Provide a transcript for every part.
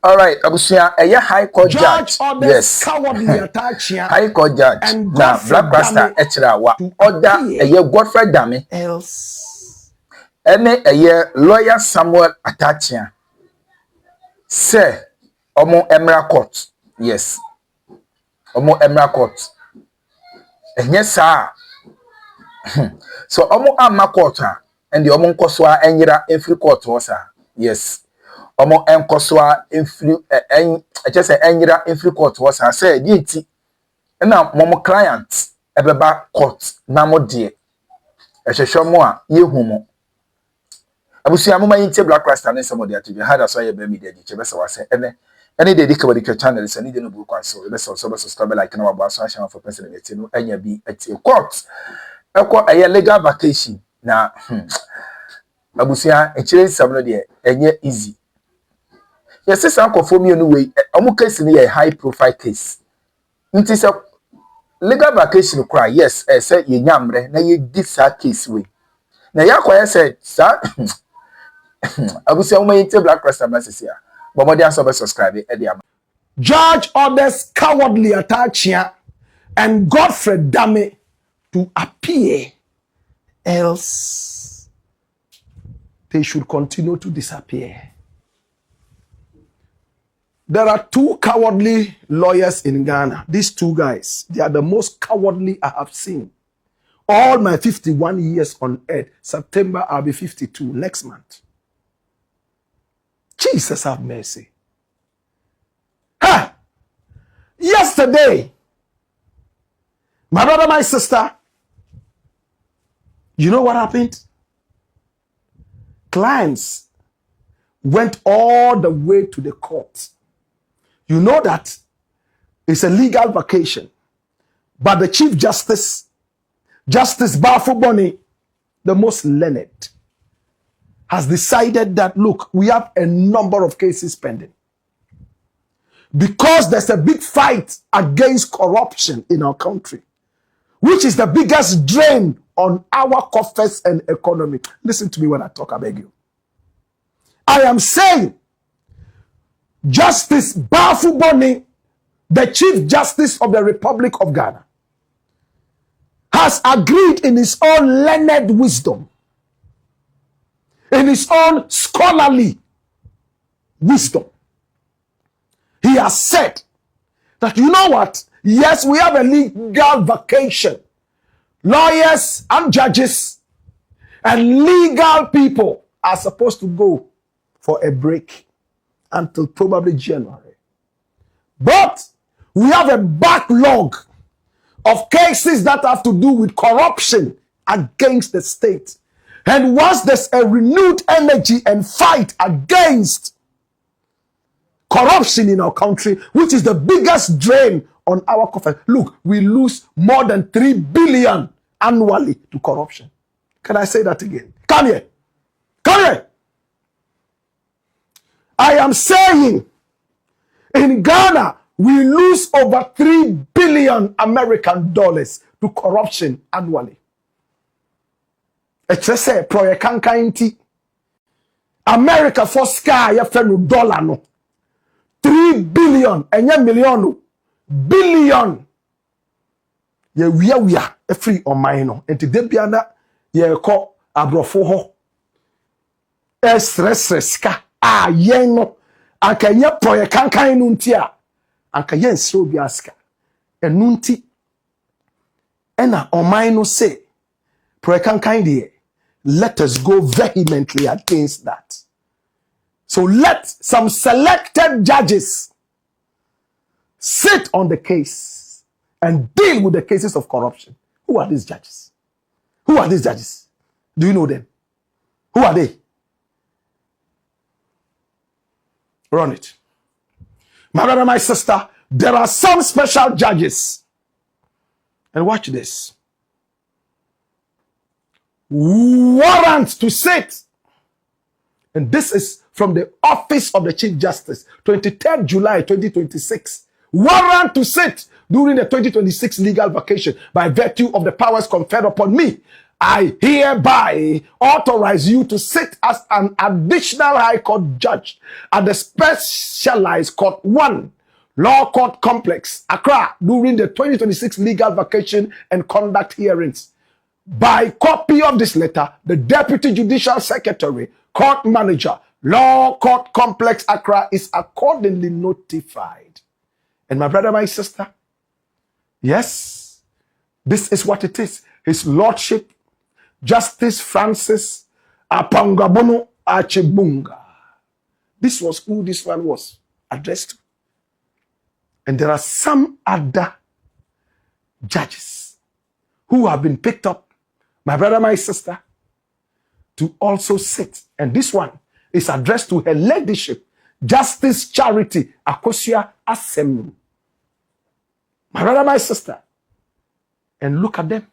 All right, Abusia, a High Court Judge Judge. Orders Yes. Cowardly Atta High Court Judge. and Now, Godfred Black Rasta, Odame Etra, wa to order appear. a Godfred Odame. Else. A lawyer Samuel Attachia. Say, Omo Emra Court. Yes. Omo Emra Court. And yes, sir. So, Omo Amma Court, and the Omo Koswa Engira every court was, yes. Omo enkoswa influ just say engira influ court was I say yinti na momo client ebeba court na mo de ehwehwe mo a yehu mo abusia mo mayinti Black Rasta na some of the activity had as why be media di chebe se wase ene de dikabadi channel se ni de no bu kwa so be so subscribe like na wabo aso ahia for person get no anya bi ati court ekọ eye legal vacation na abusia echire sabno de enye easy. Yes, this uncle for me anyway. Omu case ni a high profile case. It is a legal vacation cry. Yes, say ye nyamre na ye this case way. Na ya kwa say sir. Abusia uma yinte Black Rasta message here. But more than subscribe Judge Orders Cowardly Atta and Godfred Odame to appear, else they should continue to disappear. There are two cowardly lawyers in Ghana. These two guys, they are the most cowardly I have seen. All my 51 years on earth, September, I'll be 52 next month. Jesus have mercy. Ha! Yesterday, my brother, my sister, you know what happened? Clients went all the way to the court. You know that it's a legal vacation. But the Chief Justice, Justice Bafuboni, the most learned, has decided that, look, we have a number of cases pending. Because there's a big fight against corruption in our country, which is the biggest drain on our coffers and economy. Listen to me when I talk, I beg you. I am saying, Justice Bafuboni, the Chief Justice of the Republic of Ghana, has agreed in his own learned wisdom, in his own scholarly wisdom. He has said that, you know what? Yes, we have a legal vacation. Lawyers and judges and legal people are supposed to go for a break until probably January. But we have a backlog of cases that have to do with corruption against the state. And once there's a renewed energy and fight against corruption in our country, which is the biggest drain on our coffers. Look, we lose more than 3 billion annually to corruption. Can I say that again? Come here. Come here. I am saying, in Ghana, we lose over 3 billion American dollars to corruption annually. It's just a project America for sky $dollar no. 3 billion and million billion. Yeah, we are a free on mine. And to Debiana, ye call abrofo ho. Stress yeno. Anka ye project kankai nuntia. Anka yen so biaska. And nunti. Ena on mine say. Project kankai de. Let us go vehemently against that. So let some selected judges sit on the case and deal with the cases of corruption. Who are these judges? Who are these judges? Do you know them? Who are they? Run it. My brother, my sister, there are some special judges. And watch this. Warrants to sit. And this is from the office of the Chief Justice, 23rd July 2026. Warrant to sit during the 2026 legal vacation by virtue of the powers conferred upon me I hereby authorize you to sit as an additional High Court judge at the Specialized Court 1 Law Court Complex, Accra, during the 2026 legal vacation and conduct hearings. By copy of this letter, the Deputy Judicial Secretary, Court Manager, Law Court Complex, Accra, is accordingly notified. And my brother, my sister, yes, this is what it is. His Lordship, Justice Francis Apangabono Achebunga. This was who this one was addressed to. And there are some other judges who have been picked up, my brother, my sister, to also sit. And this one is addressed to her ladyship, Justice Charity Akosia Asem. My brother, my sister. And look at them.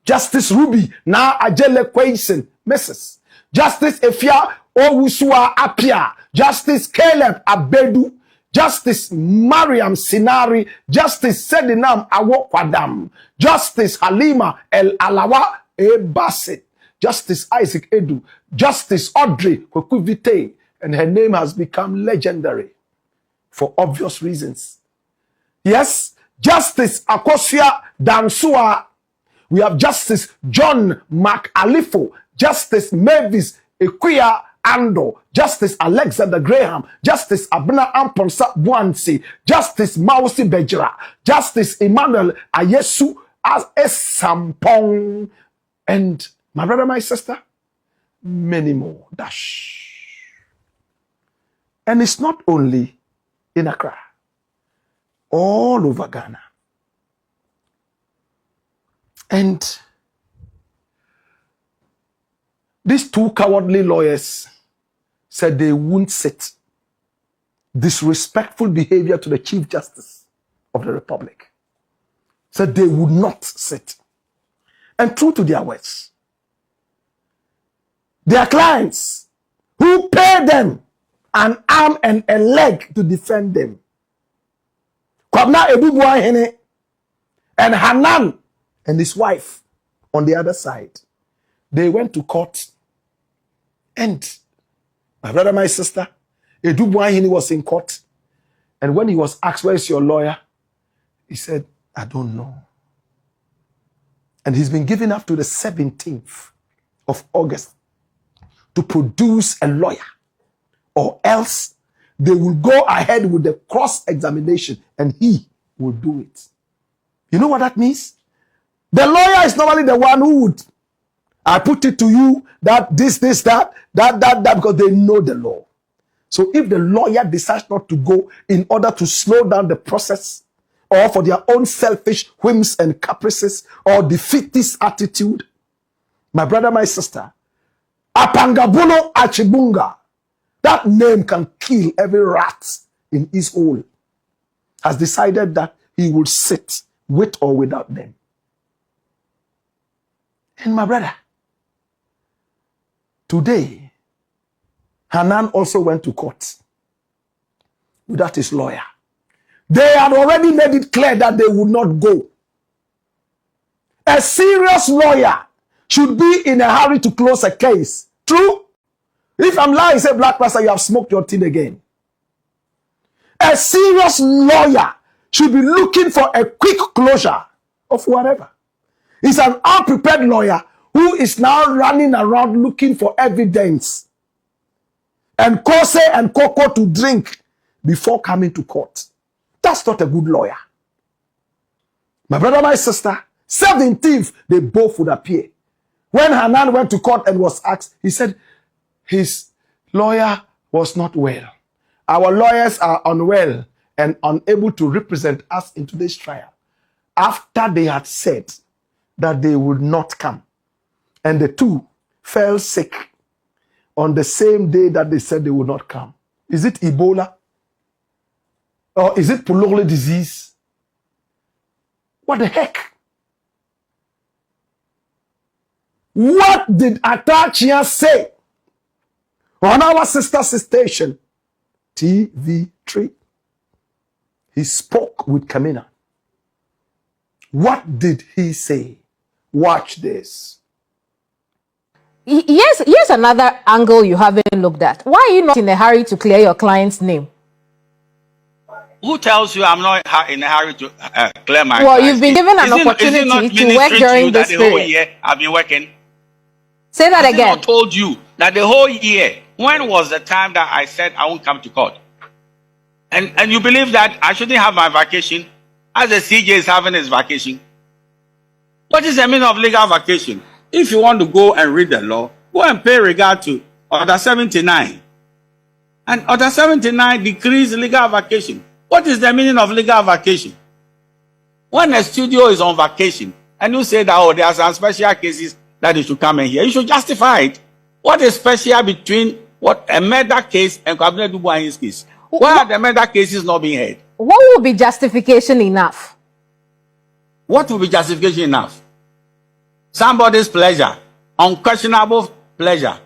Justice Ruby na Ajele Kwesen, Mrs. Justice Efia Owusua Apia. Justice Caleb Abedu. Justice Mariam Sinari, Justice Sedinam Awokwadam, Justice Halima El Alawa Ebasit, Justice Isaac Edu, Justice Audrey Kwekuvite, and her name has become legendary for obvious reasons. Yes, Justice Akosia Dansua, we have Justice John McAlifo, Justice Mavis Kyea Ando, Justice Alexander Graham, Justice Abna Amponsa Buansi, Justice Mausi Bejra, Justice Emmanuel Ayesu as Sampong, and my brother, my sister, many more. Dash. And it's not only in Accra, all over Ghana. And these two cowardly lawyers said they won't sit. Disrespectful behavior to the Chief Justice of the Republic. Said they would not sit. And true to their words, their clients who pay them an arm and a leg to defend them, Kwabna Ebubuahene and Hanan and his wife on the other side, they went to court. And my brother, my sister, Edubuahini was in court. And when he was asked, where's your lawyer? He said, I don't know. And he's been given up to the 17th of August to produce a lawyer. Or else they will go ahead with the cross-examination and he will do it. You know what that means? The lawyer is normally the one who would, I put it to you that this, that, because they know the law. So if the lawyer decides not to go in order to slow down the process, or for their own selfish whims and caprices, or defeatist attitude, my brother, my sister, Apangabuno Achibunga, that name can kill every rat in his hole, has decided that he will sit with or without them. And my brother, today, Hanan also went to court without his lawyer. They had already made it clear that they would not go. A serious lawyer should be in a hurry to close a case. True? If I'm lying, say, Black Pastor, you have smoked your tin again. A serious lawyer should be looking for a quick closure of whatever. He's an unprepared lawyer who is now running around looking for evidence and kose and cocoa to drink before coming to court. That's not a good lawyer. My brother, my sister, 17th, they both would appear. When Hanan went to court and was asked, he said his lawyer was not well. Our lawyers are unwell and unable to represent us in today's trial. After they had said that they would not come. And the two fell sick on the same day that they said they would not come. Is it Ebola? Or is it pulmonary disease? What the heck? What did Atachia say on our sister station, TV3? He spoke with Kamina. What did he say Watch this. Here's another angle you haven't looked at. Why are you not in a hurry to clear your client's name? Who tells you I'm not in a hurry to clear my Well, client's you've been name? given an Is it opportunity not to work ministering to during you this that the whole period. year I've been working? Say that Has it again. not told you that the whole year, when was the time that I said I won't come to court? And you believe that I shouldn't have my vacation as the CJ is having his vacation? What is the meaning of legal vacation? If you want to go and read the law, go and pay regard to Order 79. And Order 79 decrees legal vacation. What is the meaning of legal vacation? When a studio is on vacation and you say that, oh, there are some special cases that you should come in here, you should justify it. What is special between what a murder case and Godfred Odame's case? Why are the murder cases not being heard? What would be justification enough? What will be justification enough? Somebody's pleasure, unquestionable pleasure,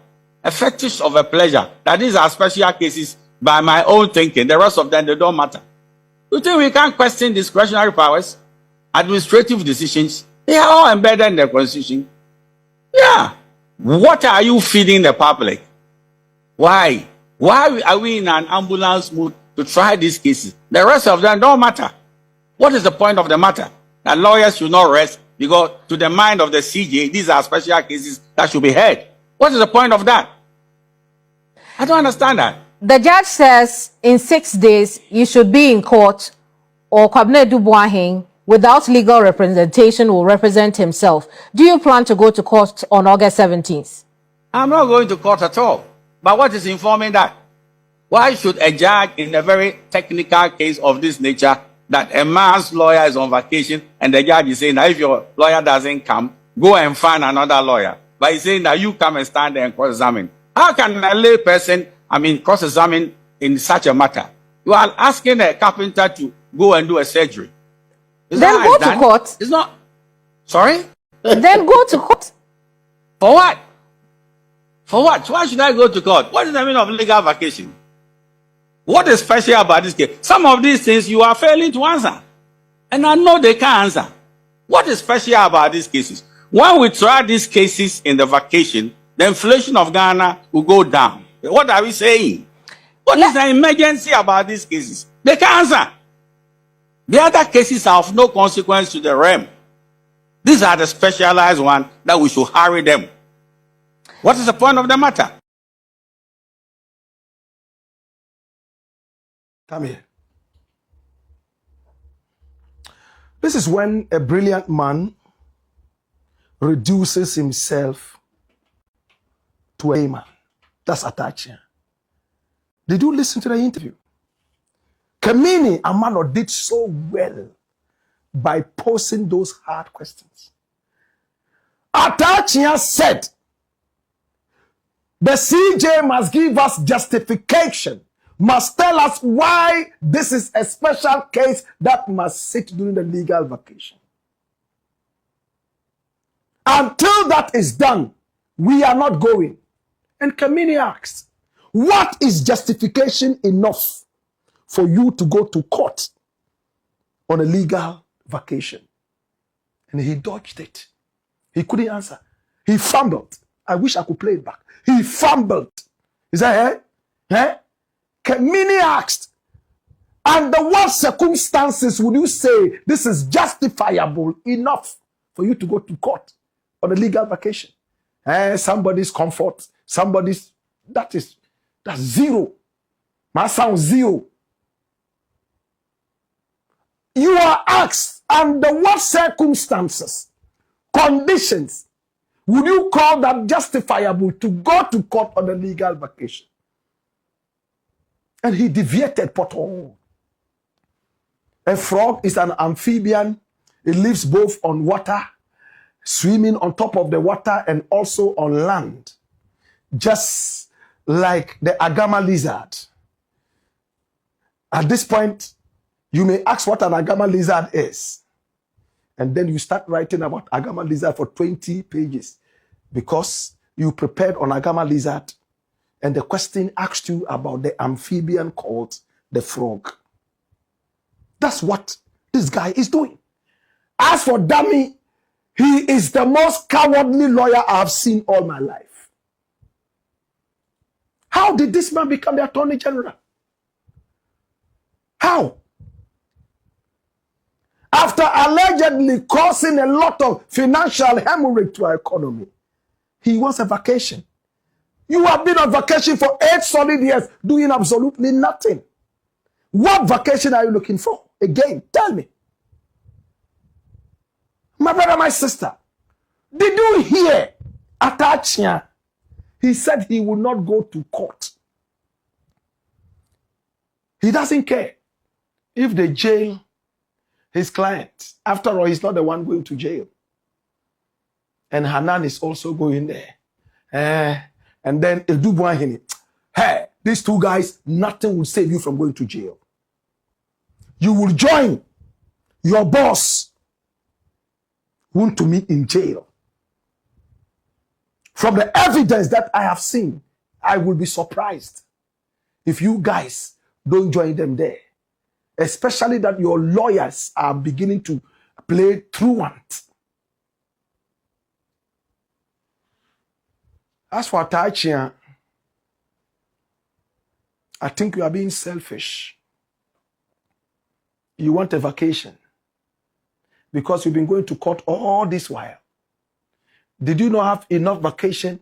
a fetish of a pleasure, that these are special cases by my own thinking. The rest of them, they don't matter. You think we can't question discretionary powers, administrative decisions? They are all embedded in the Constitution. Yeah. What are you feeding the public? Why? Why are we in an ambulance mood to try these cases? The rest of them don't matter. What is the point of the matter? That lawyers should not rest because to the mind of the CJ, these are special cases that should be heard. What is the point of that? I don't understand that. The judge says in 6 days you should be in court, or Kwabena Duboahing, without legal representation, will represent himself. Do you plan to go to court on August 17th? I'm not going to court at all. But what is informing that? Why should a judge in a very technical case of this nature, that a man's lawyer is on vacation and the judge is saying that if your lawyer doesn't come, go and find another lawyer. But he's saying that you come and stand there and cross-examine. How can a lay person, cross-examine in such a matter? You are asking a carpenter to go and do a surgery. Then go to court. It's not. Sorry? Then go to court. For what? For what? Why should I go to court? What is the meaning of legal vacation? What is special about this case? Some of these things you are failing to answer. And I know they can't answer. What is special about these cases? When we try these cases in the vacation, the inflation of Ghana will go down. What are we saying? What is the emergency about these cases? They can't answer. The other cases are of no consequence to the realm. These are the specialized ones that we should hurry them. What is the point of the matter? Come here. This is when a brilliant man reduces himself to a man. That's Atta. Did you listen to the interview? Kamini Amano did so well by posing those hard questions. Atta said, the CJ must give us justification, must tell us why this is a special case that must sit during the legal vacation. Until that is done, we are not going. And Kamini asked, what is justification enough for you to go to court on a legal vacation? And he dodged it. He couldn't answer. He fumbled. I wish I could play it back. He fumbled. He said, Kamini asked, under what circumstances would you say this is justifiable enough for you to go to court on a legal vacation? Somebody's comfort, that's zero. My sound zero. You are asked, under what circumstances, conditions, would you call that justifiable to go to court on a legal vacation? And he deviated potol. A frog is an amphibian. It lives both on water, swimming on top of the water, and also on land. Just like the agama lizard. At this point, you may ask what an agama lizard is. And then you start writing about agama lizard for 20 pages because you prepared on agama lizard and the question asked you about the amphibian called the frog. That's what this guy is doing. As for Dummy, He is the most cowardly lawyer I have seen all my life. How did this man become the Attorney General? How? After allegedly causing a lot of financial hemorrhage to our economy, he wants a vacation. You have been on vacation for 8 solid years doing absolutely nothing. What vacation are you looking for? Again, tell me. My brother, my sister, did you hear Atta? He said he will not go to court. He doesn't care if they jail his client. After all, he's not the one going to jail. And Hanan is also going there. And then Edubuahini. Hey, these two guys, nothing will save you from going to jail. You will join your boss want to meet in jail. From the evidence that I have seen, I will be surprised if you guys don't join them there. Especially that your lawyers are beginning to play truant. As for Atta, I think you are being selfish. You want a vacation because you've been going to court all this while. Did you not have enough vacation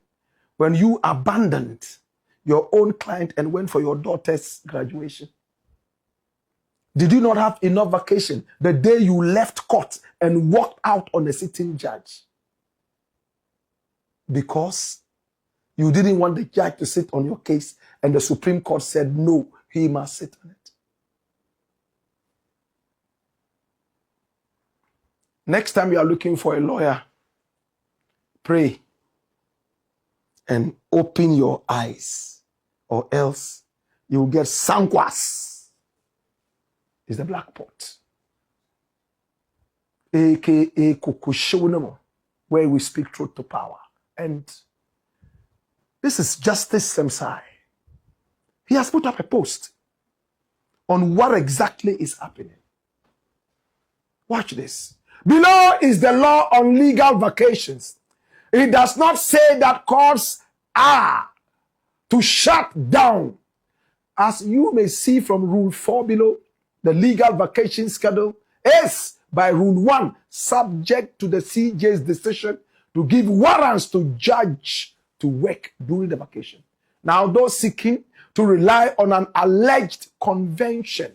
when you abandoned your own client and went for your daughter's graduation? Did you not have enough vacation the day you left court and walked out on a sitting judge? Because you didn't want the judge to sit on your case and the Supreme Court said no, he must sit on it. Next time you are looking for a lawyer, pray and open your eyes, or else you will get sankwas. Is the black pot, aka Kukushonamo, where we speak truth to power. And this is Justice Semsai. He has put up a post on what exactly is happening. Watch this. Below is the law on legal vacations. It does not say that courts are to shut down. As you may see from Rule 4 below, the legal vacation schedule is, by Rule 1, subject to the CJ's decision to give warrants to judge to work during the vacation. Now, those seeking to rely on an alleged convention,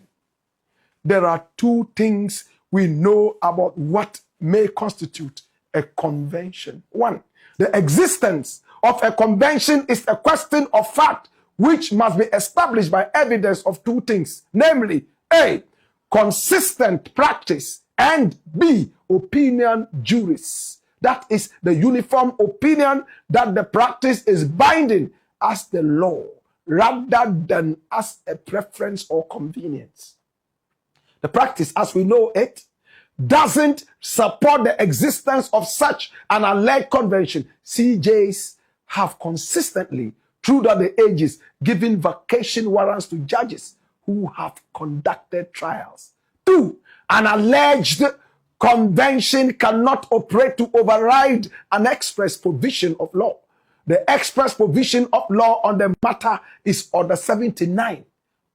there are 2 things we know about what may constitute a convention. 1, the existence of a convention is a question of fact which must be established by evidence of 2 things, namely, A, consistent practice, and B, opinion juris. That is the uniform opinion that the practice is binding as the law rather than as a preference or convenience. The practice, as we know it, doesn't support the existence of such an alleged convention. CJs have consistently, throughout the ages, given vacation warrants to judges who have conducted trials. 2, an alleged convention cannot operate to override an express provision of law. The express provision of law on the matter is Order 79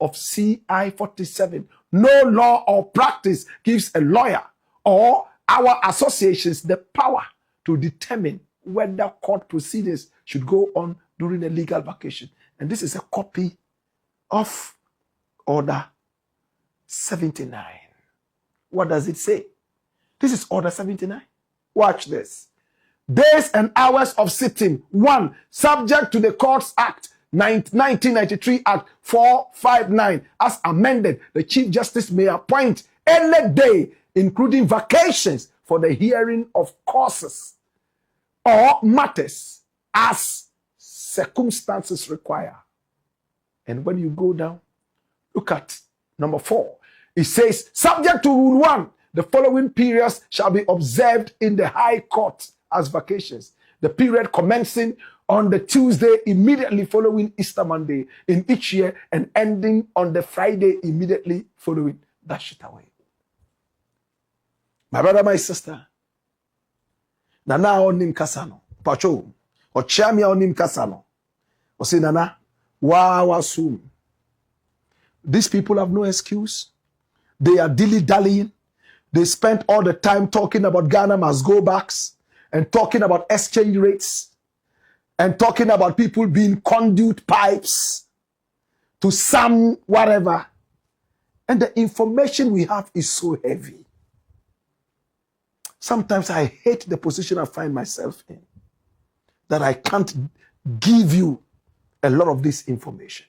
of CI 47. No law or practice gives a lawyer or our associations the power to determine whether court proceedings should go on during a legal vacation. And this is a copy of Order 79. What does it say? This is Order 79. Watch this. Days and hours of sitting. 1, subject to the Courts Act 1993 Act 459 as amended. The Chief Justice may appoint any day, including vacations, for the hearing of causes or matters as circumstances require. And when you go down, look at number 4. It says, subject to Rule 1, the following periods shall be observed in the High Court as vacations. The period commencing on the Tuesday immediately following Easter Monday in each year and ending on the Friday immediately following. Dash it away. My brother, my sister, Nana onim kasano. Pacho. Or Chamia onim kasano. Or say Nana. Wow, soon. These people have no excuse. They are dilly-dallying. They spent all the time talking about Ghana must go backs and talking about exchange rates and talking about people being conduit pipes to some whatever. And the information we have is so heavy. Sometimes I hate the position I find myself in, that I can't give you a lot of this information.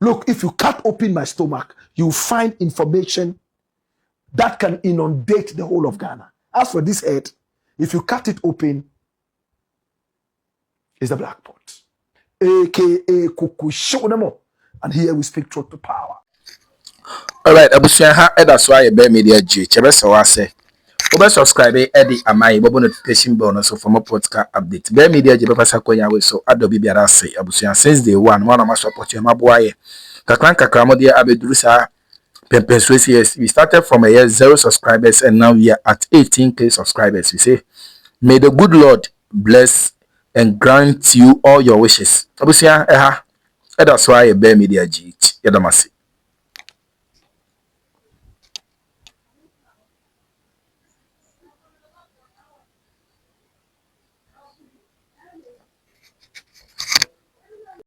Look, if you cut open my stomach, you find information that can inundate the whole of Ghana. As for this head, if you cut it open, it's the black pot. AKA Kukushodemo. And here we speak truth to power. All right, abusuaha that's why be media G. Chebesa wa say. Obe subscribe Eddie Amai bobo notification bell no so for more podcast update. Be media G be pasa kwanya we so adobi biara say abusuan since day one ma support you ma boaye. Kakran mo dia abeduru sa yes, we started from a year 0 subscribers and now we are at 18k subscribers. We say, may the good Lord bless and grant you all your wishes. Abusia, that's why a bear media G. Yadamasi.